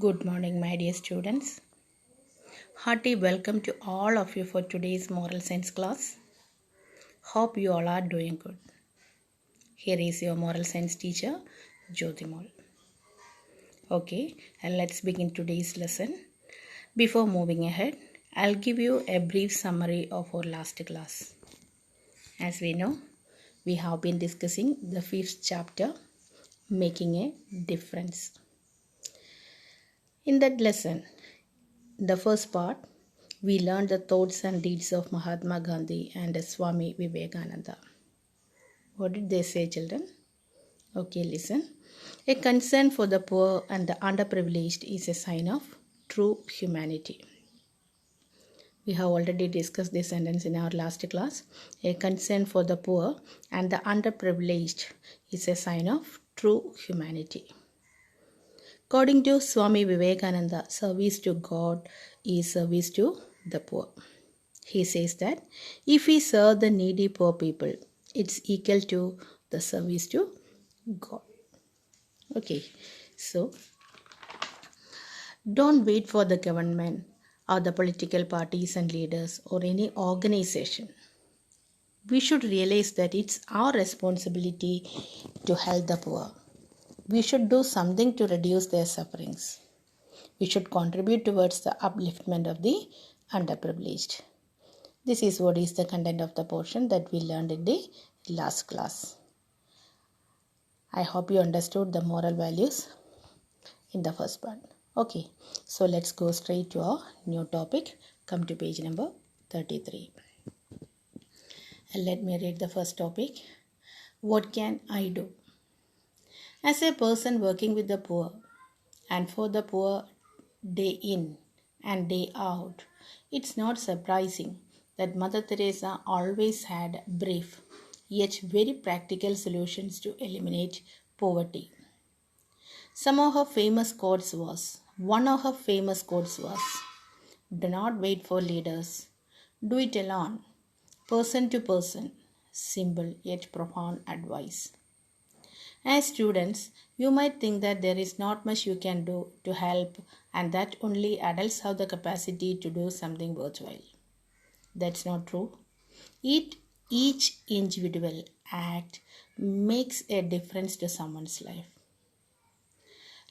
Good morning, my dear students. Hearty welcome to all of you for today's moral science class. Hope you all are doing good. Here is your moral science teacher, Jyotimal. Okay, and let's begin today's lesson. Before moving ahead, I'll give you a brief summary of our last class. As we know, we have been discussing the 5th chapter, Making a Difference. In that lesson, the first part, we learned the thoughts and deeds of Mahatma Gandhi and Swami Vivekananda. What did they say, children? Okay, listen. A concern for the poor and the underprivileged is a sign of true humanity. We have already discussed this sentence in our last class. A concern for the poor and the underprivileged is a sign of true humanity. According to Swami Vivekananda, service to God is service to the poor. He says that if we serve the needy poor people, it's equal to the service to God. Okay, so don't wait for the government or the political parties and leaders or any organization. We should realize that it's our responsibility to help the poor. We should do something to reduce their sufferings. We should contribute towards the upliftment of the underprivileged. This is what is the content of the portion that we learned in the last class. I hope you understood the moral values in the first part. Okay, so let's go straight to our new topic. Come to page number 33. And let me read the first topic. What can I do? As a person working with the poor and for the poor day in and day out, it's not surprising that Mother Teresa always had brief yet very practical solutions to eliminate poverty. One of her famous quotes was, do not wait for leaders, do it alone, person to person, simple yet profound advice. As students, you might think that there is not much you can do to help and that only adults have the capacity to do something worthwhile. That's not true. Each individual act makes a difference to someone's life.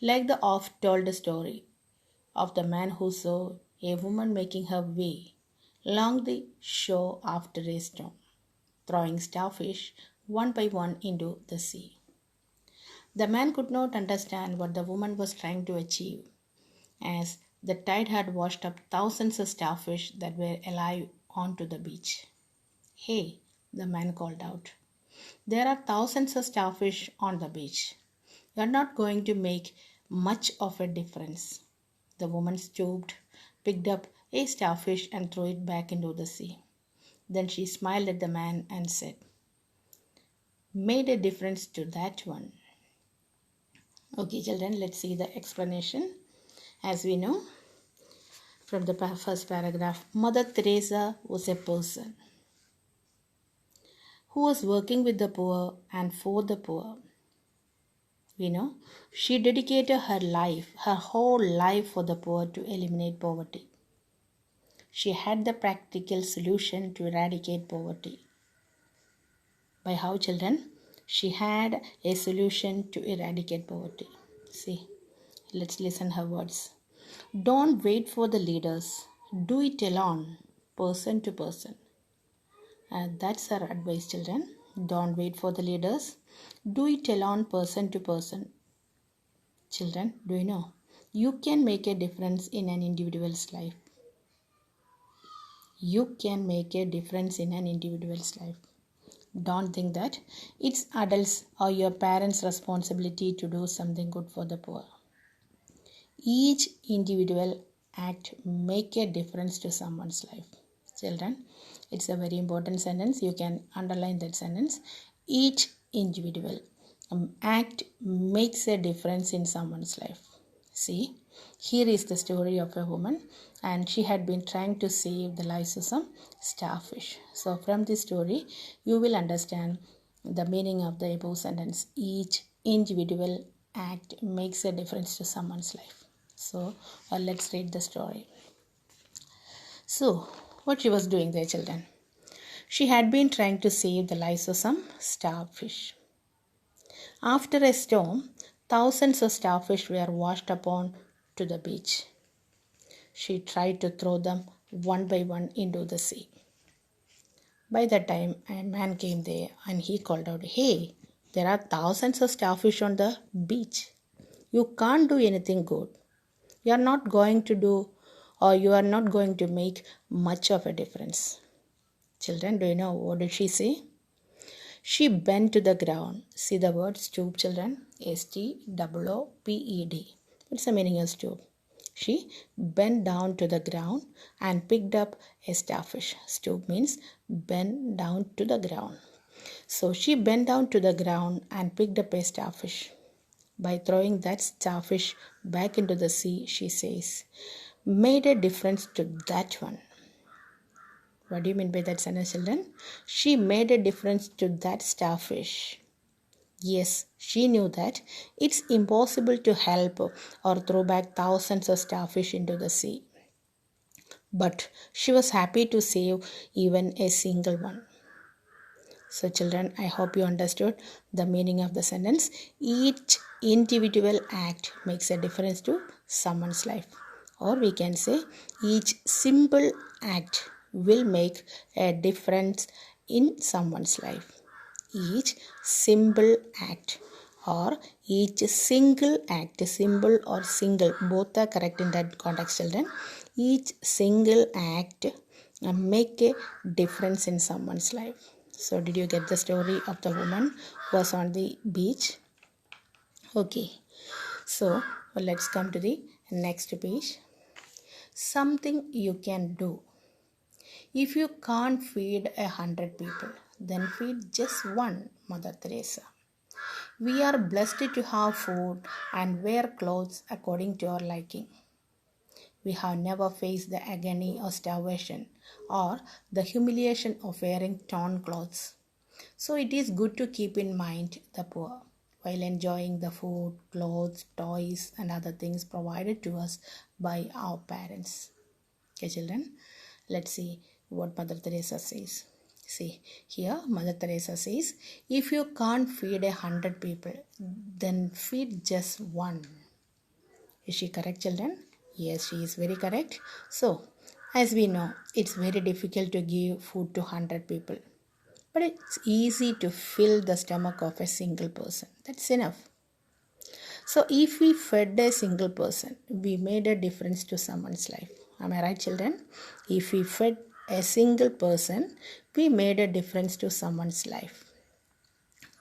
Like the oft-told story of the man who saw a woman making her way along the shore after a storm, throwing starfish one by one into the sea. The man could not understand what the woman was trying to achieve, as the tide had washed up thousands of starfish that were alive onto the beach. Hey, the man called out, there are thousands of starfish on the beach. You are not going to make much of a difference. The woman stooped, picked up a starfish and threw it back into the sea. Then she smiled at the man and said, made a difference to that one. Okay, children, let's see the explanation. As we know from the first paragraph, Mother Teresa was a person who was working with the poor and for the poor. We know she dedicated her whole life for the poor to eliminate poverty. She had the practical solution to eradicate poverty. By how, children? She had a solution to eradicate poverty. See, let's listen her words. Don't wait for the leaders. Do it alone, person to person. That's her advice, children. Don't wait for the leaders. Do it alone, person to person. Children, do you know? You can make a difference in an individual's life. You can make a difference in an individual's life. Don't think that it's adults or your parents' responsibility to do something good for the poor. Each individual act make a difference to someone's life. Children, it's a very important sentence. You can underline that sentence. Each individual act makes a difference in someone's life. See, here is the story of a woman and she had been trying to save the lives of some starfish. So from this story, you will understand the meaning of the above sentence. Each individual act makes a difference to someone's life. So let's read the story. So, what she was doing there, children? She had been trying to save the lives of some starfish. After a storm, thousands of starfish were washed upon to the beach. She tried to throw them one by one into the sea. By that time, a man came there and he called out, "Hey, there are thousands of starfish on the beach. You can't do anything good. You are not going to do, or you are not going to make much of a difference." Children, do you know what did she say? She bent to the ground. See the word stoop, children? Stooped. What's the meaning of stoop? She bent down to the ground and picked up a starfish. Stoop means bend down to the ground. So she bent down to the ground and picked up a starfish. By throwing that starfish back into the sea, she says, made a difference to that one. What do you mean by that sentence, children? She made a difference to that starfish. Yes, she knew that it's impossible to help or throw back thousands of starfish into the sea. But she was happy to save even a single one. So, children, I hope you understood the meaning of the sentence. Each individual act makes a difference to someone's life. Or we can say, each simple act will make a difference in someone's life. Each simple act or each single act, simple or single, both are correct in that context, children. Each single act make a difference in someone's life. So did you get the story of the woman who was on the beach? Okay, so let's come to the next page. Something you can do. If you can't feed 100 people, then feed just one, Mother Teresa. We are blessed to have food and wear clothes according to our liking. We have never faced the agony of starvation or the humiliation of wearing torn clothes. So it is good to keep in mind the poor while enjoying the food, clothes, toys, and other things provided to us by our parents. Okay, children, let's see what Mother Teresa says. See, here Mother Teresa says, if you can't feed 100 people, then feed just one. Is she correct, children? Yes, she is very correct. So, as we know, it's very difficult to give food to 100 people. But it's easy to fill the stomach of a single person. That's enough. So, if we fed a single person, we made a difference to someone's life. Am I right, children? If we fed a single person, we made a difference to someone's life.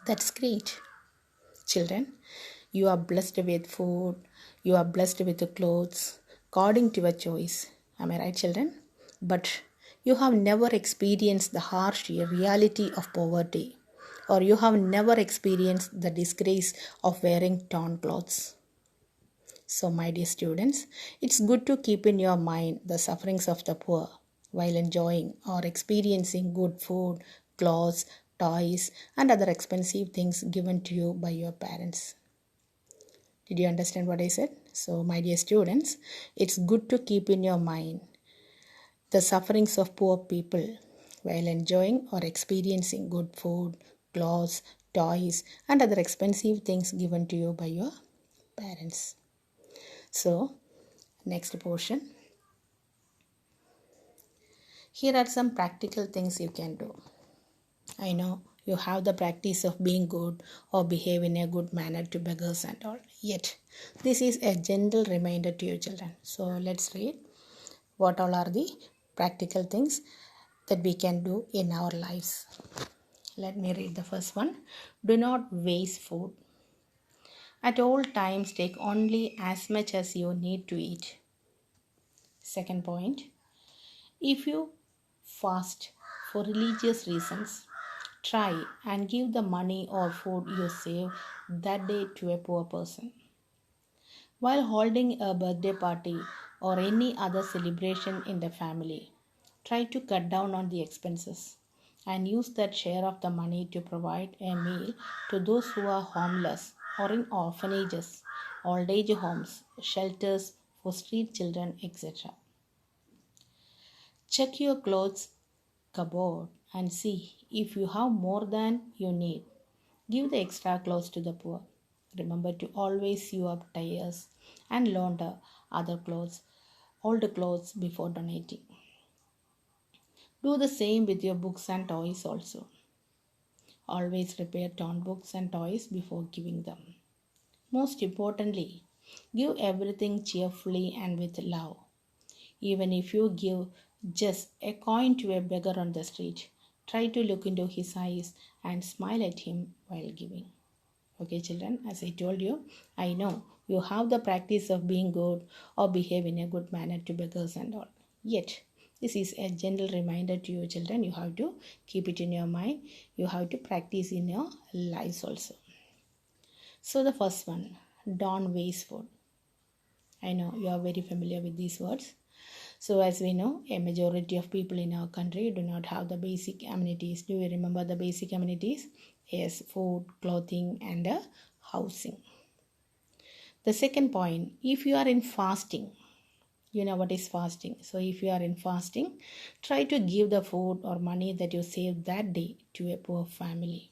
That's great. Children, you are blessed with food, you are blessed with the clothes, according to your choice. Am I right, children? But you have never experienced the harsh reality of poverty, or you have never experienced the disgrace of wearing torn clothes. So, my dear students, it's good to keep in your mind the sufferings of the poor while enjoying or experiencing good food, clothes, toys, and other expensive things given to you by your parents. Did you understand what I said? So, my dear students, it's good to keep in your mind the sufferings of poor people while enjoying or experiencing good food, clothes, toys, and other expensive things given to you by your parents. So, next portion. Here are some practical things you can do. I know you have the practice of being good or behave in a good manner to beggars and all. Yet, this is a gentle reminder to you, children. So, let's read what all are the practical things that we can do in our lives. Let me read the first one. Do not waste food. At all times, take only as much as you need to eat. Second point. If you fast for religious reasons, try and give the money or food you save that day to a poor person. While holding a birthday party or any other celebration in the family, try to cut down on the expenses and use that share of the money to provide a meal to those who are homeless or in orphanages, old age homes, shelters for street children, etc. Check your clothes cupboard and see if you have more than you need. Give the extra clothes to the poor. Remember to always sew up tires and launder other clothes, old clothes before donating. Do the same with your books and toys also. Always repair torn books and toys before giving them. Most importantly, give everything cheerfully and with love. Even if you give just a coin to a beggar on the street, try to look into his eyes and smile at him while giving. Okay, children, as I told you, I know you have the practice of being good or behave in a good manner to beggars and all. Yet, this is a gentle reminder to you, children. You have to keep it in your mind. You have to practice in your lives also. So, the first one, don't waste food. I know you are very familiar with these words. So, as we know, a majority of people in our country do not have the basic amenities. Do you remember the basic amenities? Yes, food, clothing, and housing. The second point, if you are in fasting, you know what is fasting. So, if you are in fasting, try to give the food or money that you saved that day to a poor family.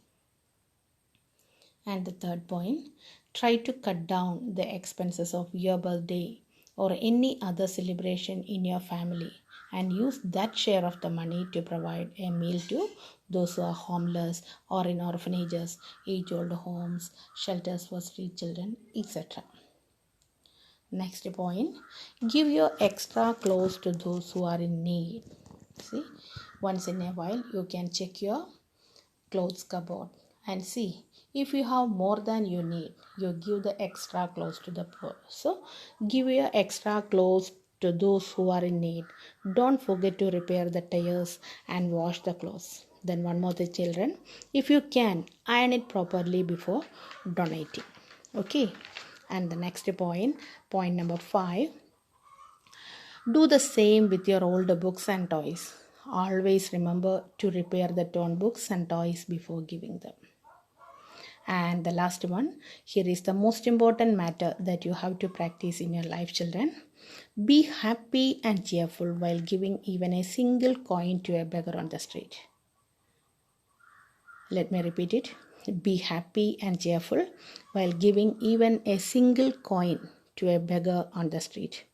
And the third point, try to cut down the expenses of your birthday or any other celebration in your family and use that share of the money to provide a meal to those who are homeless or in orphanages, age-old homes, shelters for street children, etc. Next point, give your extra clothes to those who are in need. See, once in a while you can check your clothes cupboard and see if you have more than you need, you give the extra clothes to the poor. So give your extra clothes to those who are in need. Don't forget to repair the tires and wash the clothes. Then one more thing, children, if you can, iron it properly before donating. Okay. And the next point number 5, do the same with your older books and toys. Always remember to repair the torn books and toys before giving them. And the last one, here is the most important matter that you have to practice in your life, children. Be happy and cheerful while giving even a single coin to a beggar on the street. Let me repeat it. Be happy and cheerful while giving even a single coin to a beggar on the street.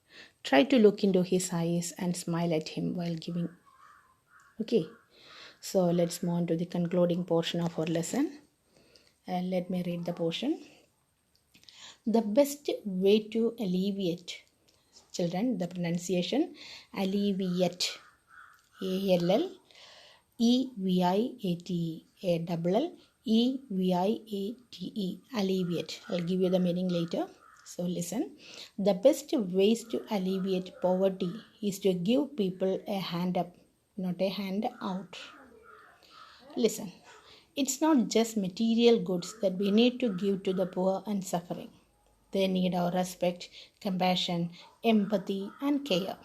Try to look into his eyes and smile at him while giving. Okay, so let's move on to the concluding portion of our lesson. And let me read the portion. The best way to alleviate, children, the pronunciation, alleviate, alleviate, alleviate, alleviate. I'll give you the meaning later. So listen, the best ways to alleviate poverty is to give people a hand up, not a hand out. Listen, it's not just material goods that we need to give to the poor and suffering. They need our respect, compassion, empathy, and care.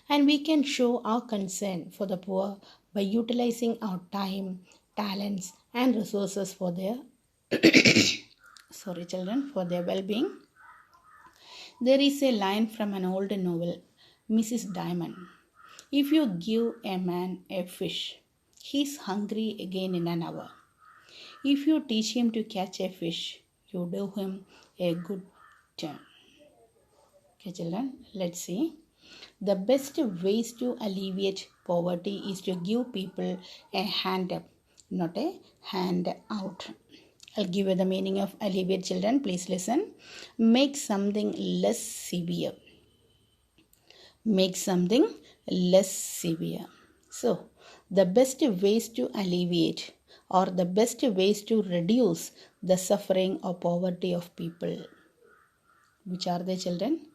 And we can show our concern for the poor by utilizing our time, talents, and resources for their for their well-being. There is a line from an old novel, Mrs. Diamond. If you give a man a fish, he is hungry again in an hour. If you teach him to catch a fish, you do him a good turn. Okay, children, let's see. The best ways to alleviate poverty is to give people a hand up, not a hand out. I'll give you the meaning of alleviate, children. Please listen. Make something less severe. Make something less severe. So, the best ways to alleviate or the best ways to reduce the suffering or poverty of people. Which are the children?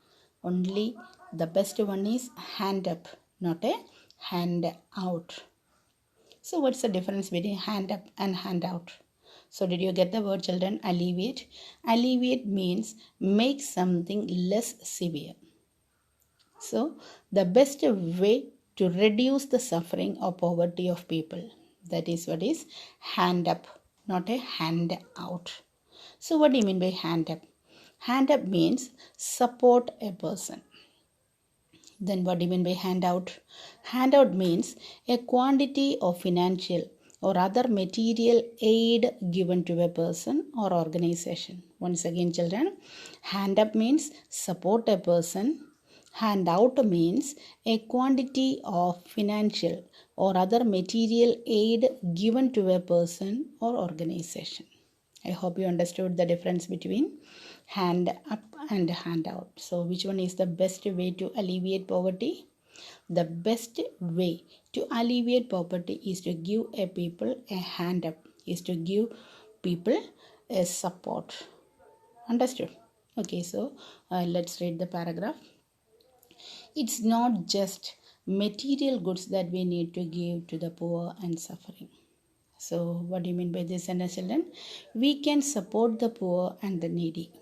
Only the best one is hand up, not a hand out. So what's the difference between hand up and hand out? So did you get the word, children? Alleviate. Alleviate means make something less severe. So the best way to reduce the suffering or poverty of people, that is what is hand up, not a hand out. So what do you mean by hand up? Hand up means support a person. Then what do you mean by handout? Handout means a quantity of financial or other material aid given to a person or organization. Once again, children, hand up means support a person. Handout means a quantity of financial or other material aid given to a person or organization. I hope you understood the difference between hand up and hand out. So, which one is the best way to alleviate poverty? The best way to alleviate poverty is to give a people a hand up, is to give people a support. Understood? Okay, so let's read the paragraph. It's not just material goods that we need to give to the poor and suffering. So, what do you mean by this, children? We can support the poor and the needy.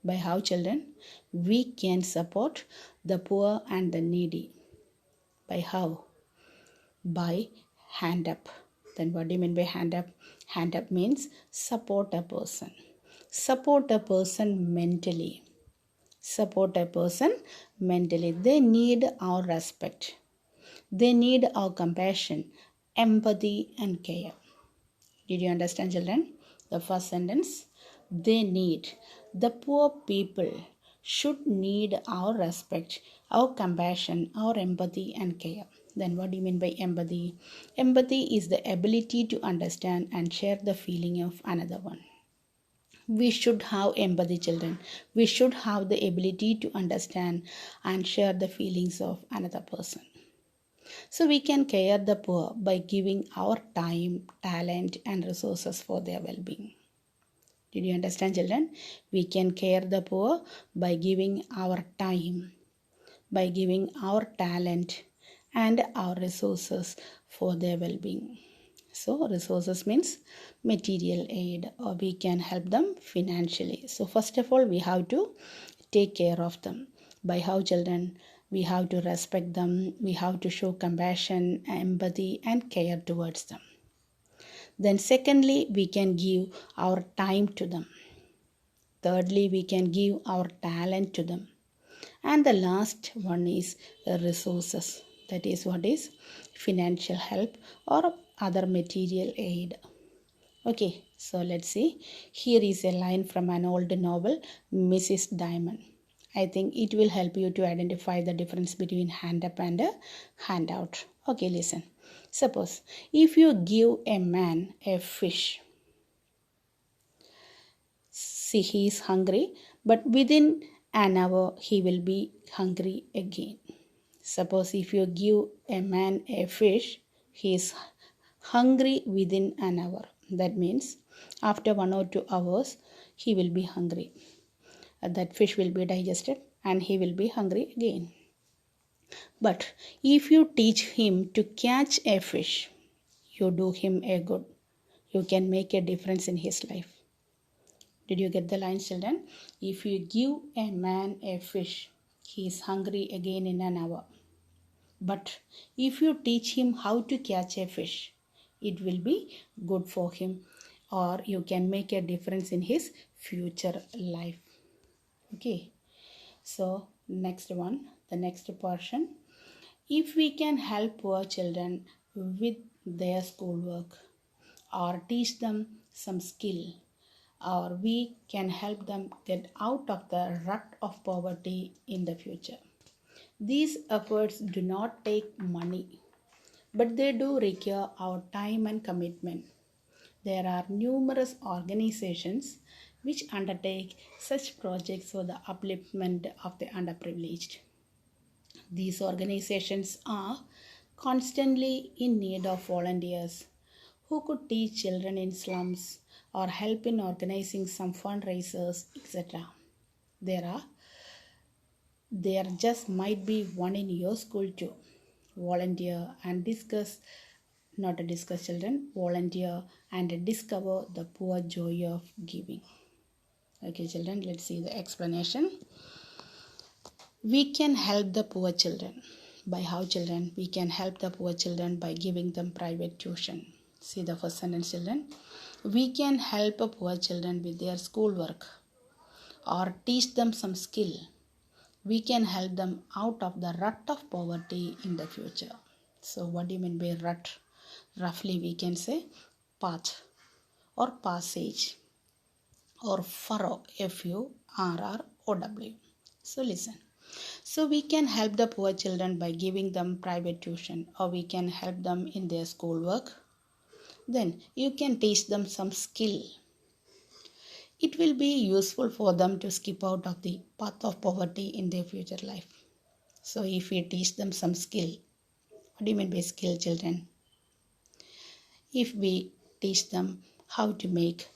By how, children? We can support the poor and the needy. By how? By hand up. Then what do you mean by hand up? Hand up means support a person. Support a person mentally. Support a person mentally. They need our respect. They need our compassion, empathy, and care. Did you understand, children? The first sentence. They need. The poor people should need our respect, our compassion, our empathy, and care. Then what do you mean by empathy? Empathy is the ability to understand and share the feeling of another one. We should have empathy, children. We should have the ability to understand and share the feelings of another person. So we can care the poor by giving our time, talent, and resources for their well-being. Did you understand, children? We can care the poor by giving our time, by giving our talent and our resources for their well-being. So resources means material aid, or we can help them financially. So first of all, we have to take care of them. By how, children? We have to respect them. We have to show compassion, empathy, and care towards them. Then secondly, we can give our time to them. Thirdly, we can give our talent to them. And the last one is resources. That is what is financial help or other material aid. Okay, so let's see. Here is a line from an old novel, Mrs. Diamond. I think it will help you to identify the difference between hand up and a handout. Okay, listen. Suppose if you give a man a fish, see, he is hungry, but within an hour he will be hungry again. Suppose if you give a man a fish, he is hungry within an hour. That means after 1 or 2 hours, he will be hungry. That fish will be digested and he will be hungry again. But if you teach him to catch a fish, you do him a good. You can make a difference in his life. Did you get the lines, children? If you give a man a fish, he is hungry again in an hour. But if you teach him how to catch a fish, it will be good for him, or you can make a difference in his future life. Okay. So next one, the next portion. If we can help poor children with their schoolwork, or teach them some skill, or we can help them get out of the rut of poverty in the future. These efforts do not take money, but they do require our time and commitment. There are numerous organizations which undertake such projects for the upliftment of the underprivileged. These organizations are constantly in need of volunteers who could teach children in slums or help in organizing some fundraisers, etc. There just might be one in your school too. Volunteer and volunteer and discover the poor joy of giving. Okay, children, let's see the explanation. We can help the poor children. By how, children? We can help the poor children by giving them private tuition. See the first sentence, children. We can help poor children with their schoolwork, or teach them some skill, we can help them out of the rut of poverty in the future. So what do you mean by rut? Roughly we can say path or passage or furrow, Furrow. So listen. So we can help the poor children by giving them private tuition, or we can help them in their schoolwork. Then you can teach them some skill. It will be useful for them to skip out of the path of poverty in their future life. So if we teach them some skill, what do you mean by skill, children? If we teach them how to make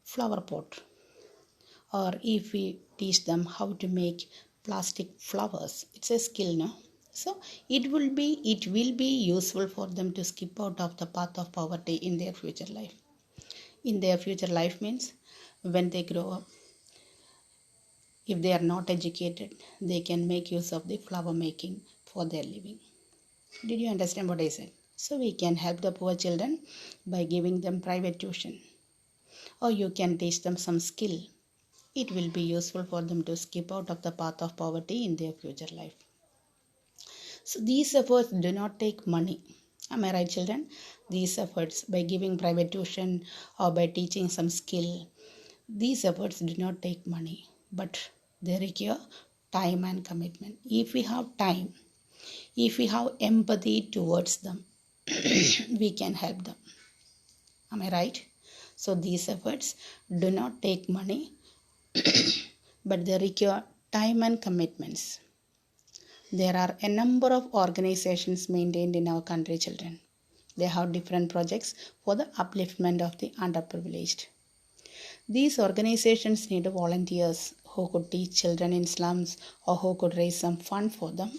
flower pot, or if we teach them how to make plastic flowers, it's a skill, no? So it will be useful for them to skip out of the path of poverty in their future life. In their future life means when they grow up, if they are not educated, they can make use of the flower making for their living. Did you understand what I said? So we can help the poor children by giving them private tuition, or you can teach them some skill. It will be useful for them to skip out of the path of poverty in their future life. So these efforts do not take money. Am I right, children? These efforts by giving private tuition or by teaching some skill, these efforts do not take money, but they require time and commitment. If we have time, if we have empathy towards them, we can help them. Am I right? So these efforts do not take money, but they require time and commitments. There are a number of organizations maintained in our country, children. They have different projects for the upliftment of the underprivileged. These organizations need volunteers who could teach children in slums or who could raise some fund for them.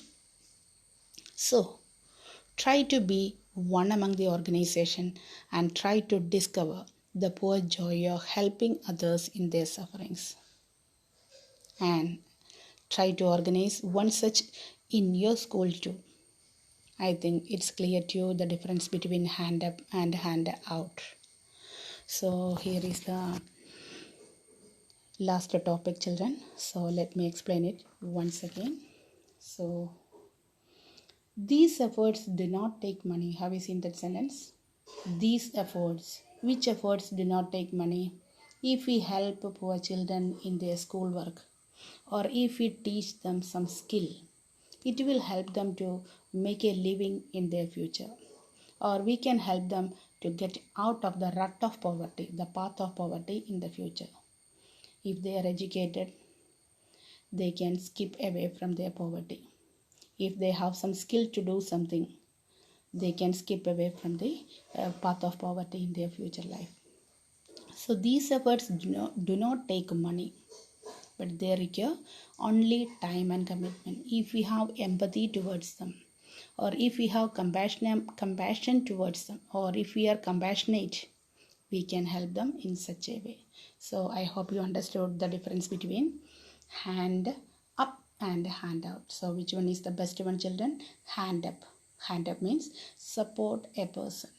So, try to be one among the organization and try to discover the poor joy of helping others in their sufferings. And try to organize one such in your school too. I think it's clear to you the difference between hand up and hand out. So here is the last topic, children. So let me explain it once again. So these efforts do not take money. Have you seen that sentence? These efforts. Which efforts do not take money? If we help poor children in their schoolwork, or if we teach them some skill, it will help them to make a living in their future. Or we can help them to get out of the rut of poverty, the path of poverty in the future. If they are educated, they can skip away from their poverty. If they have some skill to do something, they can skip away from the path of poverty in their future life. So these efforts do not take money, but they require only time and commitment. If we have empathy towards them, or if we have compassion towards them, or if we are compassionate, we can help them in such a way. So I hope you understood the difference between hand up and hand out. So which one is the best one, children? Hand up. Hand up means support a person.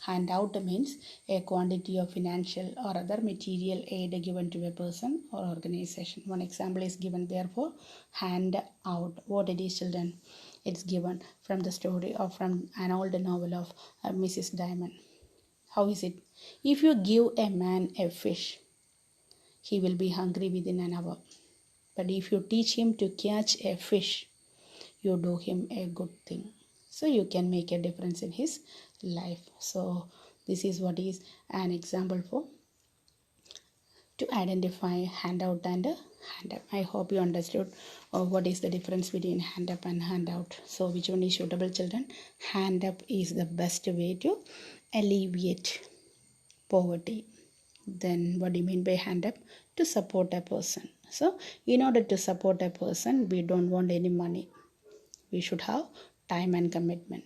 Hand out means a quantity of financial or other material aid given to a person or organization. One example is given therefore, hand out. What it is, children? It's given from the story or from an old novel of Mrs. Diamond. How is it? If you give a man a fish, he will be hungry within an hour. But if you teach him to catch a fish, you do him a good thing. So you can make a difference in his life. So this is what is an example for to identify handout and hand up. I hope you understood what is the difference between hand up and handout. So which one is suitable, children? Hand up is the best way to alleviate poverty. Then what do you mean by hand up? To support a person. So in order to support a person, we don't want any money. We should have time and commitment.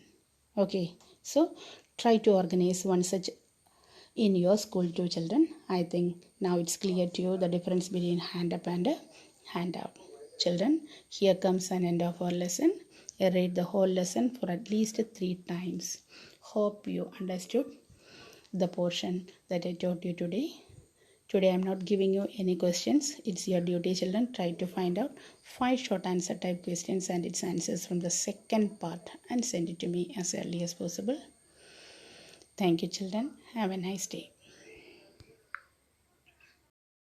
Okay, so try to organize one such in your school too, children. I think now it's clear to you the difference between hand up and hand out. Children, here comes an end of our lesson. I read the whole lesson for at least 3 times. Hope you understood the portion that I taught you today. Today I am not giving you any questions. It's your duty, children. Try to find out 5 short answer type questions and its answers from the second part and send it to me as early as possible. Thank you, children. Have a nice day.